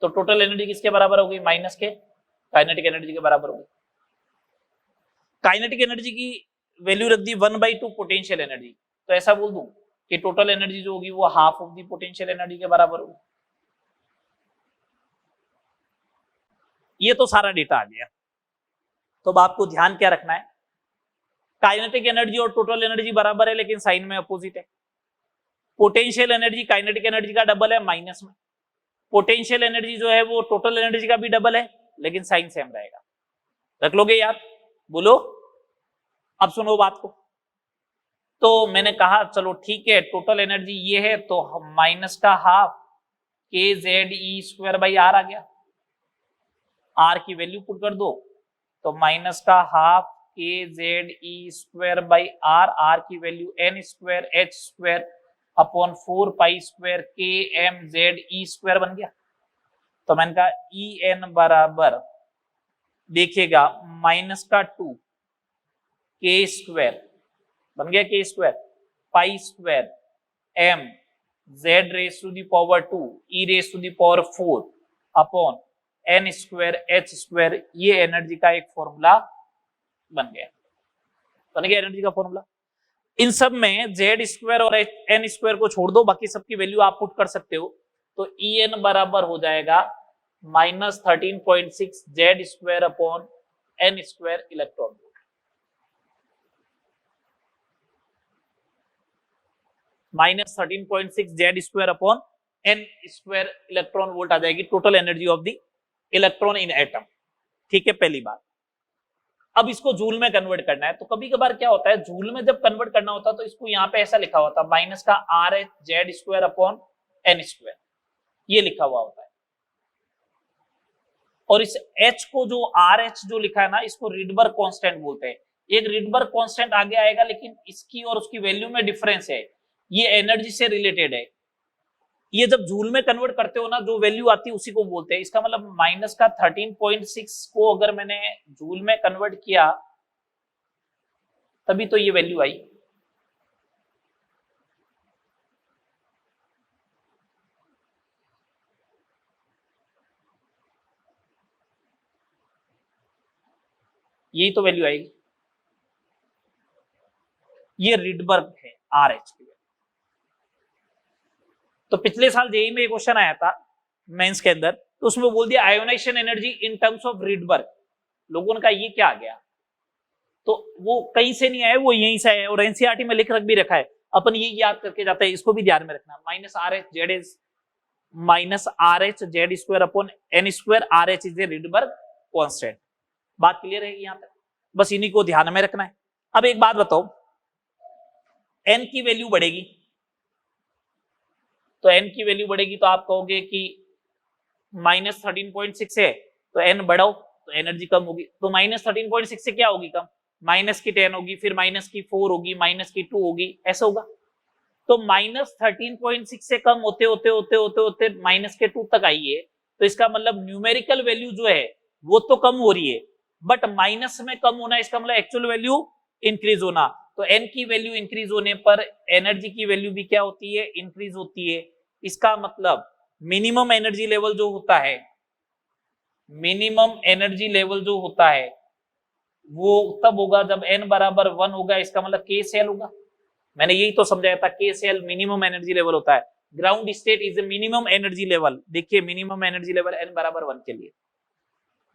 तो टोटल एनर्जी किसके बराबर होगी, माइनस के काइनेटिक एनर्जी के बराबर होगी। काइनेटिक एनर्जी की वैल्यू रख दी 1/2 पोटेंशियल एनर्जी, तो ऐसा बोल दूं कि टोटल एनर्जी जो होगी वो half of the potential energy के बराबर होगी। ये तो सारा डेटा आ गया। तो अब आपको ध्यान क्या रखना है, काइनेटिक एनर्जी और टोटल एनर्जी बराबर है लेकिन साइन में अपोजिट है। पोटेंशियल एनर्जी काइनेटिक एनर्जी का डबल है माइनस में, पोटेंशियल एनर्जी जो है वो टोटल एनर्जी का भी डबल है लेकिन साइन सेम रहेगा। रख लोगे याद, बोलो। अब सुनो बात को, तो मैंने कहा चलो ठीक है टोटल एनर्जी ये है तो माइनस का हाफ KZE² बाई आर आ गया। आर की वैल्यू पुट कर दो तो माइनस का half KZE² by r, r की value n² h² upon 4π² KMZE² बन गया। तो मैंने कहा En बराबर देखिएगा माइनस का 2 K² बन गया, K² π² M Z raise to the power 2 E raise to the power 4 upon n² h²। ये एनर्जी का एक फॉर्मूला बन गया एनर्जी का फॉर्मूला। इन सब में Z² और n² को छोड़ दो, बाकी सबकी वैल्यू आप पुट कर सकते हो। तो En बराबर हो जाएगा -13.6 Z² upon n² electron volt. -13.6 Z² upon n² electron volt आ जाएगी total energy of the electron in atom. ठीक है, पहली बात। अब इसको जूल में कन्वर्ट करना है, तो कभी कभार क्या होता है जूल में जब कन्वर्ट करना होता है तो इसको यहाँ पे ऐसा लिखा होता है माइनस का RH अपॉन n², ये लिखा हुआ होता है। और इस H को जो RH जो लिखा है ना, इसको रिडबर्ग कांस्टेंट बोलते हैं। एक रिडबर्ग कांस्टेंट आगे आएगा लेकिन इसकी और उसकी वैल्यू में डिफरेंस है, ये एनर्जी से रिलेटेड है। ये जब जूल में कन्वर्ट करते हो ना, जो वैल्यू आती है उसी को बोलते हैं। इसका मतलब माइनस का 13.6 को अगर मैंने जूल में कन्वर्ट किया तभी तो ये वैल्यू आई। यही तो वैल्यू आएगी। ये रिडबर्ग है RH की। तो पिछले साल जेई में एक क्वेश्चन आया था मेंस के अंदर, तो उसमें बोल दिया ionisation energy in terms of Rydberg. लोगों ने कहा ये क्या आ गया, तो वो कहीं से नहीं आया, वो यहीं से आया और एनसीईआरटी में लिख रख भी रखा है। अपन ये याद करके जाते हैं, इसको भी ध्यान में रखना। Minus R H Z square upon N square, R H is a Rydberg constant. बात क्लियर है यहाँ तक? बस इन्हीं को ध्यान में रखना है। अब एक बात बताओ, एन की वैल्यू बढ़ेगी तो एन की वैल्यू बढ़ेगी तो आप कहोगे कि माइनस 13.6 है तो एन बढ़ाओ तो एनर्जी कम होगी। तो माइनस 13.6 से क्या होगी कम? माइनस की 10 होगी, फिर माइनस की 4 होगी, माइनस की 2 होगी, ऐसा होगा। तो माइनस 13.6 से कम होते होते होते होते होते माइनस के 2 तक आई है। तो इसका मतलब न्यूमेरिकल वैल्यू जो है वो तो कम हो रही है, बट माइनस में कम होना, इसका मतलब एक्चुअल वैल्यू इंक्रीज होना। तो एन की वैल्यू इंक्रीज होने पर एनर्जी की वैल्यू भी क्या होती है? इंक्रीज होती है। इसका मतलब मिनिमम एनर्जी लेवल जो होता है, मिनिमम एनर्जी लेवल जो होता है वो तब होगा जब n बराबर 1 होगा। इसका मतलब के सेल होगा। मैंने यही तो समझाया था, के सेल मिनिमम एनर्जी लेवल होता है। Ground state is a minimum energy level. देखिए मिनिमम एनर्जी लेवल n बराबर 1 के लिए।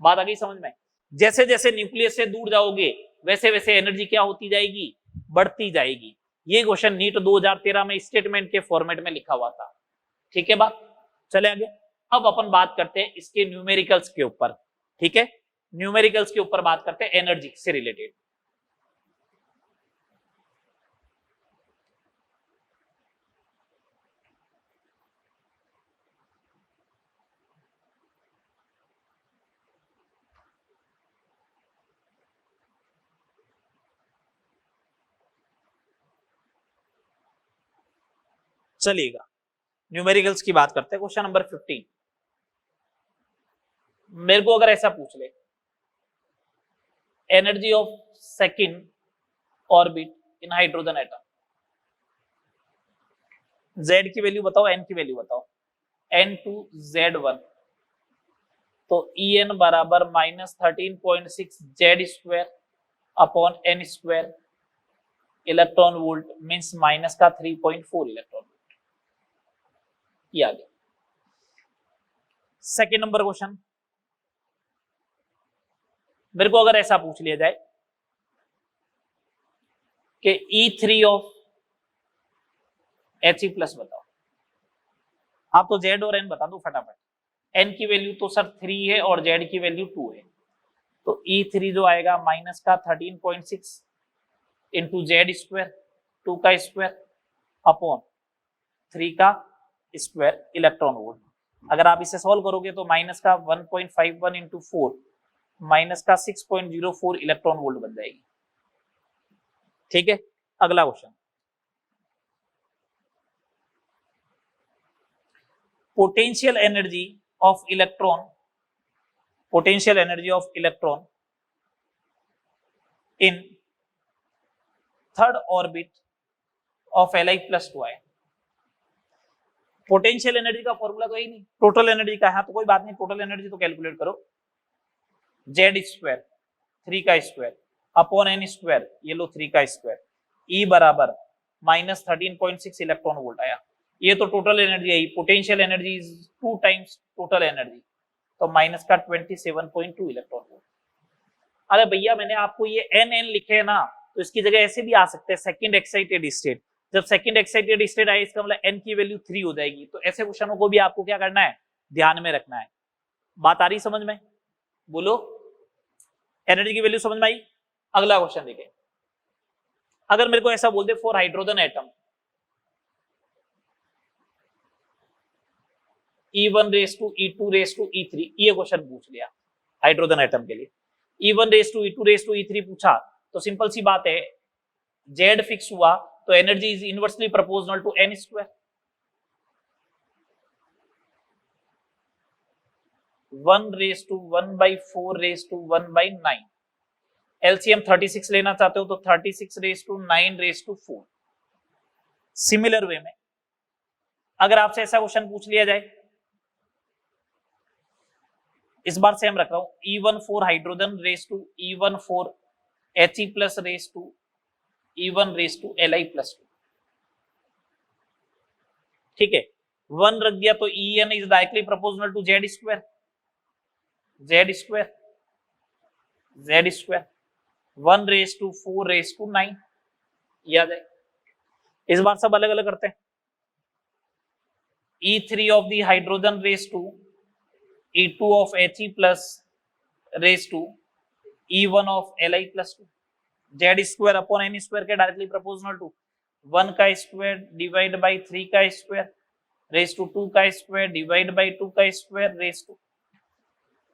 बात आ गई समझ में? जैसे जैसे न्यूक्लियस से दूर जाओगे वैसे वैसे एनर्जी क्या होती जाएगी? बढ़ती जाएगी। ये क्वेश्चन नीट 2013 में स्टेटमेंट के फॉर्मेट में लिखा हुआ था। ठीक है बात? चले आगे। अब अपन बात करते हैं इसके न्यूमेरिकल्स के ऊपर। ठीक है, न्यूमेरिकल्स के ऊपर बात करते हैं एनर्जी से रिलेटेड। चलिएगा न्यूमेरिकल्स की बात करते हैं। क्वेश्चन नंबर 15 मेरे को अगर ऐसा पूछ ले, energy of second orbit in hydrogen atom, Z की वैल्यू बताओ, N की वैल्यू बताओ। N2Z1 तो En बराबर minus 13.6 Z square upon N square electron volt, means minus का 3.4 इलेक्ट्रॉन वोल्ट। ये आ गया। सेकेंड नंबर क्वेश्चन, मेरे को अगर ऐसा पूछ लिया जाए कि E3 ऑफ He प्लस बताओ, आप तो Z और N बता दो फटाफट। N की वैल्यू तो सर 3 है और Z की वैल्यू 2 है, तो E3 जो आएगा माइनस का 13.6 इंटू जेड स्क्वायर, 2 का स्क्वायर अपॉन 3 का स्क्वायर इलेक्ट्रॉन वोल्ट। अगर आप इसे सॉल्व करोगे तो माइनस का 1.51 इंटू 4 माइनस का 6.04 इलेक्ट्रॉन वोल्ट बन जाएगी। ठीक है, अगला question, potential energy of electron, potential energy of electron in third orbit of Li+2 है। पोटेंशियल एनर्जी का फॉर्मूला तो ही नहीं, टोटल एनर्जी का है, तो कोई बात नहीं, टोटल एनर्जी तो कैलकुलेट करो। जेड स्क्वायर 3 का स्क्वायर अपॉन एन स्क्वायर, ये लो 3 का स्क्वायर, ई बराबर माइनस 13.6 इलेक्ट्रॉन वोल्ट आया। ये तो टोटल एनर्जी है, potential energy is 2 times total energy, तो माइनस का 27.2 इलेक्ट्रॉन वोल्ट। अरे भैया मैंने आपको ये एन एन लिखे है ना, तो इसकी जगह ऐसे भी आ सकते हैं, सेकंड एक्साइटेड स्टेट। जब सेकंड एक्साइटेड स्टेट आए इसका मतलब एन की वैल्यू 3 हो जाएगी। तो ऐसे क्वेश्चनों को भी आपको क्या करना है? ध्यान में रखना है। बात आ रही समझ में? बोलो, एनर्जी की वैल्यू समझ में आई? अगला क्वेश्चन देखें, अगर मेरे को ऐसा बोल दे for hydrogen atom E1 raise to E2 raise to E3, ये क्वेश्चन पूछ लिया हाइड्रोजन एटम के लिए। E1 raise to E2 raise to E3 पूछा तो सिंपल सी बात है, Z फिक्स हुआ तो energy is inversely proportional to N square. 1/4/9। LCM 36 लेना चाहते हो तो 36/9/4। सिमिलर वे में अगर आपसे ऐसा क्वेश्चन पूछ लिया जाए, इस बार सेम रख रहा हूं, E14 hydrogen E14 He plus E1 ठीक है, 1 रख दिया तो En is directly proportional to Z square, Z square 1/4/9 याद है। इस बार सब अलग अलग करते हैं। E3 of the hydrogen E2 of He plus E1 of Li plus 2, Z square upon N square के डायरेक्टली प्रोपोर्शनल टू 1 का स्क्वायर डिवाइड बाई 3 का स्क्वायर 2 का स्क्वायर डिवाइड बाई 2 का स्क्वायर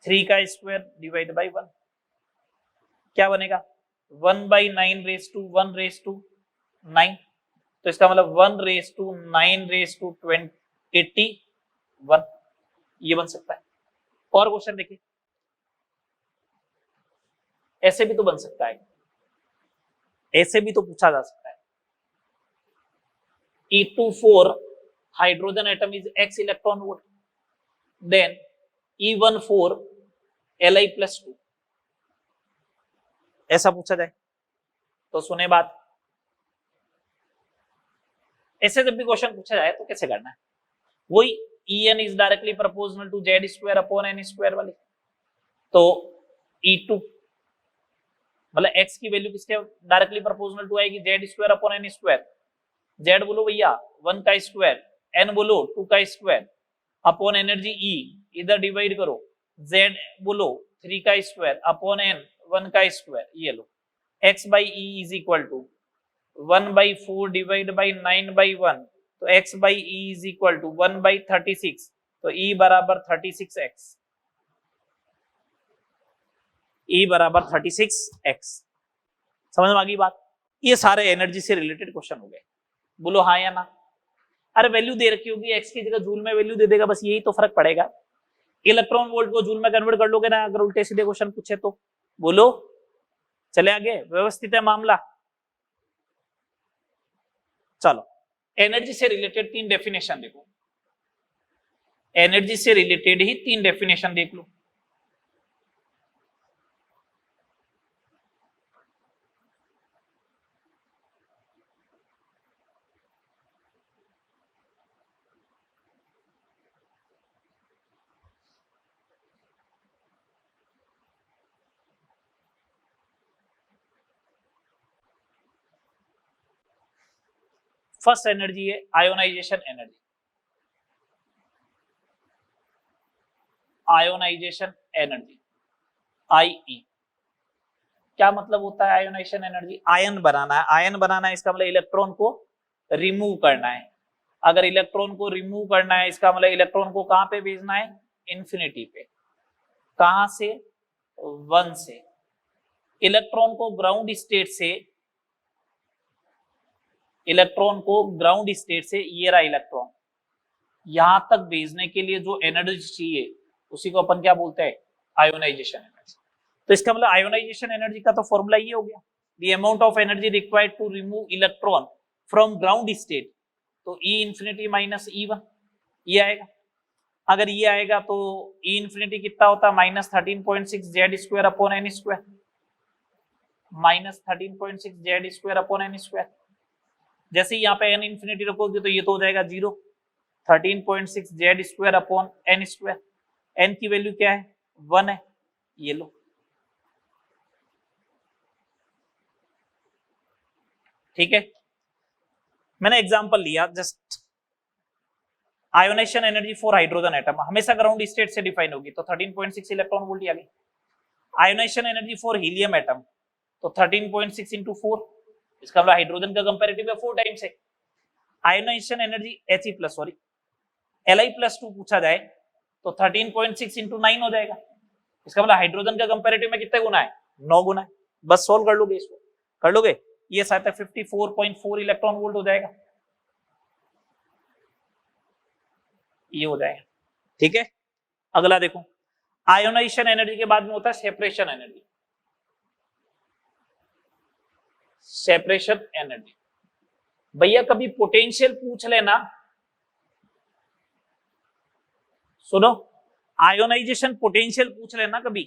3 का स्क्वायर डिवाइड बाई 1। क्या बनेगा 1/9/1/9। तो इसका मतलब 1/9/81 ये बन सकता है। और क्वेश्चन देखिए, ऐसे भी तो बन सकता है, ऐसे भी तो पूछा जा सकता है। E24 hydrogen atom is x electron volt, then E14 Li plus 2, ऐसा पूछा जाए तो सुने बात। ऐसे जब भी क्वेश्चन पूछा जाए तो कैसे करना है, वही En is directly proportional to Z square upon N square वाली। तो E2 मतलब x की वैल्यू किसके डायरेक्टली प्रोपोर्शनल टू आएगी, Z square upon N square. Z बोलो भैया 1 का स्क्वायर, N बोलो 2 का स्क्वायर अपॉन एनर्जी E, इधर डिवाइड करो, Z बोलो 3 का स्क्वायर अपॉन N 1 का स्क्वायर, ये लो x by E is equal to 1/4 divide by 9/1, तो x by E is equal to 1/36, तो E बराबर 36x, E बराबर 36x। समझ में आ गई बात। ये सारे एनर्जी से रिलेटेड क्वेश्चन हो गए, बोलो हाँ या ना। अरे वैल्यू दे रखी होगी, x की जगह जूल में वैल्यू दे देगा, बस यही तो फर्क पड़ेगा। इलेक्ट्रॉन वोल्ट को जूल में कन्वर्ट कर लोगे ना अगर उल्टे सीधे क्वेश्चन पूछे तो। बोलो चले आगे, व्यवस्थित है मामला। चलो एनर्जी से रिलेटेड 3 डेफिनेशन देखो, एनर्जी से रिलेटेड ही 3 डेफिनेशन देख लो। फर्स्ट एनर्जी है ionisation energy. Ionisation energy IE, क्या मतलब होता है आयोनाइजेशन एनर्जी? आयन बनाना है, आयन बनाना है इसका मतलब इलेक्ट्रॉन को रिमूव करना है। अगर इलेक्ट्रॉन को रिमूव करना है इसका मतलब इलेक्ट्रॉन को कहां पे भेजना है, इंफिनिटी पे। कहां से, 1 से। इलेक्ट्रॉन को ग्राउंड स्टेट से, इलेक्ट्रॉन को ग्राउंड स्टेट से, ये रहा इलेक्ट्रॉन, यहां तक भेजने के लिए जो एनर्जी चाहिए उसी को अपन क्या बोलते हैं, आयोनाइजेशन एनर्जी। तो इसका मतलब आयोनाइजेशन एनर्जी का तो फॉर्मूला ये हो गया, the amount of energy required to remove electron from ground state, तो E इंफिनिटी माइनस E1 ये आएगा। अगर ये आएगा तो E इंफिनिटी कितना होता है, -13.6 Z square upon N square, -13.6 Z square upon N square. जैसे ही यहाँ पे N इंफिनिटी रखोगे तो ये तो हो जाएगा 0, 13.6 Z square upon N square. N की वैल्यू क्या है, 1 है, ये लो। ठीक है, मैंने एग्जांपल लिया just. Ionisation energy for hydrogen atom हमेशा ग्राउंड स्टेट से डिफाइन होगी, तो 13.6 इलेक्ट्रॉन वोल्ट आ गई। Ionisation energy for helium atom तो 13.6 इंटू 4, इसका मतलब हाइड्रोजन का कंपेरेटिव है 4 टाइम्स है। Ionisation energy He plus sorry Li plus 2 पूछा जाए तो 13.6 इंटू 9 हो जाएगा, इसका मतलब हाइड्रोजन का कंपेरेटिव में कितने गुना है, 9 गुना है। बस सोल्व कर लोगे इसको, कर लोगे, ये शायद 54.4 इलेक्ट्रॉन वोल्ट हो जाएगा, ये हो जाएगा। ठीक है, अगला देखो, आयोनाइजेशन एनर्जी के बाद में होता है सेपरेशन एनर्जी। सेपरेशन एनर्जी भैया कभी पोटेंशियल पूछ लेना, सुनो, आयोनाइजेशन पोटेंशियल पूछ लेना कभी,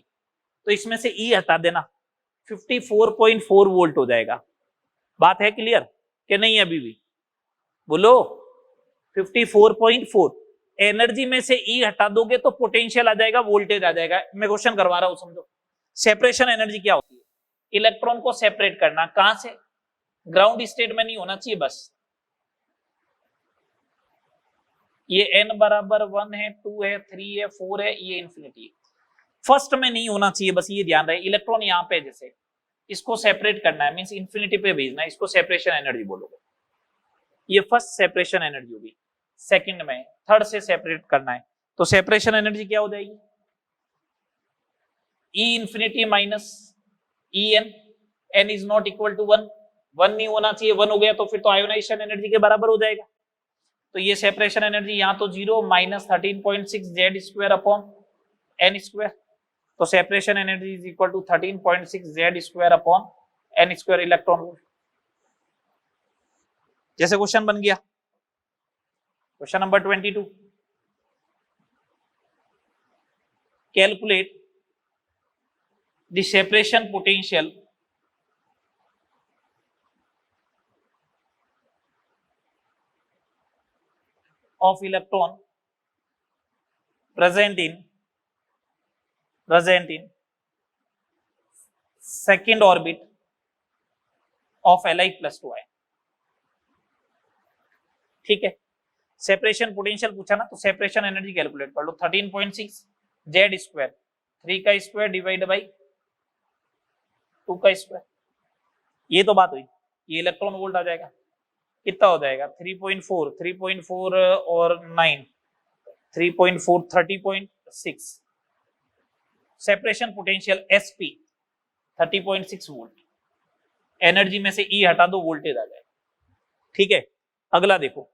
तो इसमें से ई हटा देना, 54.4 वोल्ट हो जाएगा। बात है क्लियर कि नहीं? अभी भी बोलो 54.4। एनर्जी में से ई हटा दोगे तो पोटेंशियल आ जाएगा, वोल्टेज आ जाएगा। मैं क्वेश्चन करवा रहा हूं, समझो। सेपरेशन एनर्जी क्या होती है? इलेक्ट्रॉन को सेपरेट करना, कहां से? ग्राउंड स्टेट में नहीं होना चाहिए बस। ये n बराबर 1 है, 2 है, 3 है, 4 है, ये इंफिनिटी है। फर्स्ट में नहीं होना चाहिए, बस ये ध्यान रहे। इलेक्ट्रॉन यहाँ पे जैसे इसको सेपरेट करना है, मींस इंफिनिटी पे भेजना है, इसको सेपरेशन एनर्जी बोलोगे। ये फर्स्ट सेपरेशन एनर्जी होगी। सेकंड में, थर्ड से सेपरेट करना है, तो सेपरेशन एनर्जी क्या हो जाएगी? E infinity minus E n, n is not equal to 1। 1 नहीं होना चाहिए, 1 हो गया तो फिर तो आयोनाइजेशन एनर्जी के बराबर हो जाएगा। तो ये सेपरेशन एनर्जी यहाँ तो 0 minus 13.6 Z square upon N square. तो separation energy is equal to 13.6 Z square upon N square electron volt. जैसे क्वेश्चन बन गया। Question number 22, calculate the separation potential of electron present in second orbit of Li plus 2i। ठीक है, separation potential पूछा ना, तो separation energy calculate कर लो। 13.6 Z square, 3 का स्क्वायर डिवाइड बाई 2 का स्क्वायर। ये तो बात हुई। ये इलेक्ट्रॉन वोल्ट आ जाएगा, कितना हो जाएगा? 3.4, 3.4 और 9, 3.4, 30.6। Separation potential SP 30.6 volt. Energy में से ई हटा दो, वोल्टेज आ जाएगा। ठीक है, अगला देखो।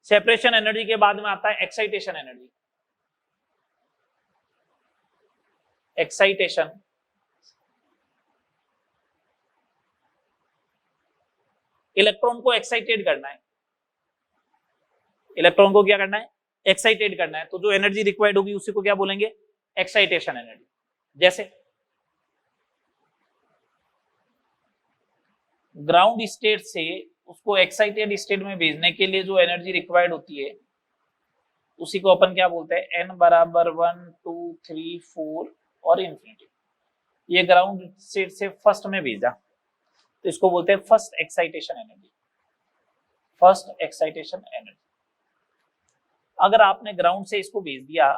सेपरेशन एनर्जी के बाद में आता है एक्साइटेशन एनर्जी। एक्साइटेशन इलेक्ट्रॉन को एक्साइटेड करना है। इलेक्ट्रॉन को क्या करना है? एक्साइटेड करना है। तो जो एनर्जी रिक्वायर्ड होगी उसी को क्या बोलेंगे? Excitation energy. जैसे ग्राउंड स्टेट से उसको एक्साइटेड स्टेट में भेजने के लिए जो एनर्जी रिक्वायर्ड होती है उसी को अपन क्या बोलते हैं? n बराबर 1, 2, 3, 4 और इंफिनिटी। ये ग्राउंड स्टेट से फर्स्ट में भेजा तो इसको बोलते हैं first excitation energy. First excitation energy. अगर आपने ग्राउंड से इसको भेज दिया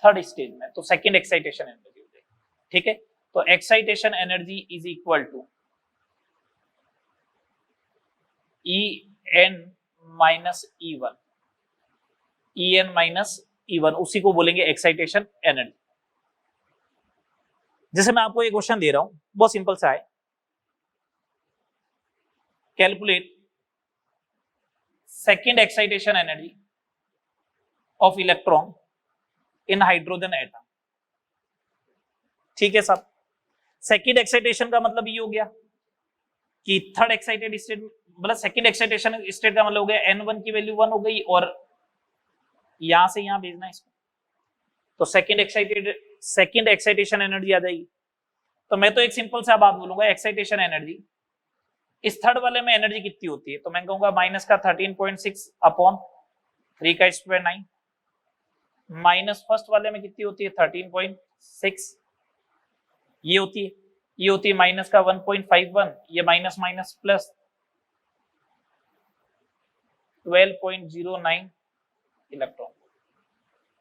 थर्ड स्टेज में तो सेकंड एक्साइटेशन एनर्जी हो जाएगी। ठीक है, तो excitation energy is equal to E N minus ई1। ई एन माइनस ई1 उसी को बोलेंगे एक्साइटेशन एनर्जी। जैसे मैं आपको एक क्वेश्चन दे रहा हूं, बहुत सिंपल सा है। Calculate second excitation energy of electron in hydrogen atom. ठीक है साहब, सेकंड एक्साइटेशन का मतलब ये हो गया कि थर्ड एक्साइटेड स्टेट, मतलब सेकंड एक्साइटेशन स्टेट का मतलब हो गया n1 की वैल्यू 1 हो गई और यहां से यहां भेजना है इसको, तो सेकंड एक्साइटेशन एनर्जी आ जाएगी। तो मैं तो एक सिंपल सा बात बोलूंगा, एक्साइटेशन एनर्जी इस थर्ड वाले में एनर्जी कितनी होती है? तो मैं कहूंगा माइनस का 13.6 अपॉन 3 का स्क्वायर 9, माइनस फर्स्ट वाले में कितनी होती है? 13.6 ये होती है। ये होती है माइनस का 1.51, ये minus minus plus 12.09 electron.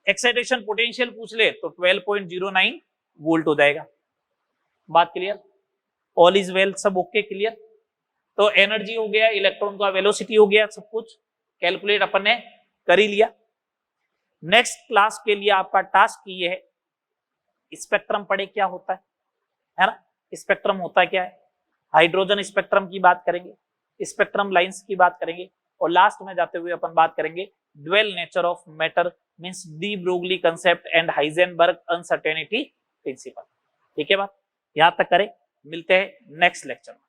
Excitation potential पूछ ले तो 12.09 वोल्ट हो जाएगा। बात क्लियर? ऑल इज वेल, सब ओके, क्लियर? तो एनर्जी हो गया, इलेक्ट्रॉन का वेलोसिटी हो गया, सब कुछ कैलकुलेट अपन ने कर ही लिया। नेक्स्ट क्लास के लिए आपका टास्क ये है, स्पेक्ट्रम पढ़े क्या होता है ना? स्पेक्ट्रम होता क्या है? हाइड्रोजन स्पेक्ट्रम की बात करेंगे, स्पेक्ट्रम लाइंस की बात करेंगे, और लास्ट में जाते हुए अपन बात करेंगे dual nature of matter means de Broglie concept and Heisenberg uncertainty principle. ठीक है बात, यहां तक करें, मिलते हैं नेक्स्ट लेक्चर में।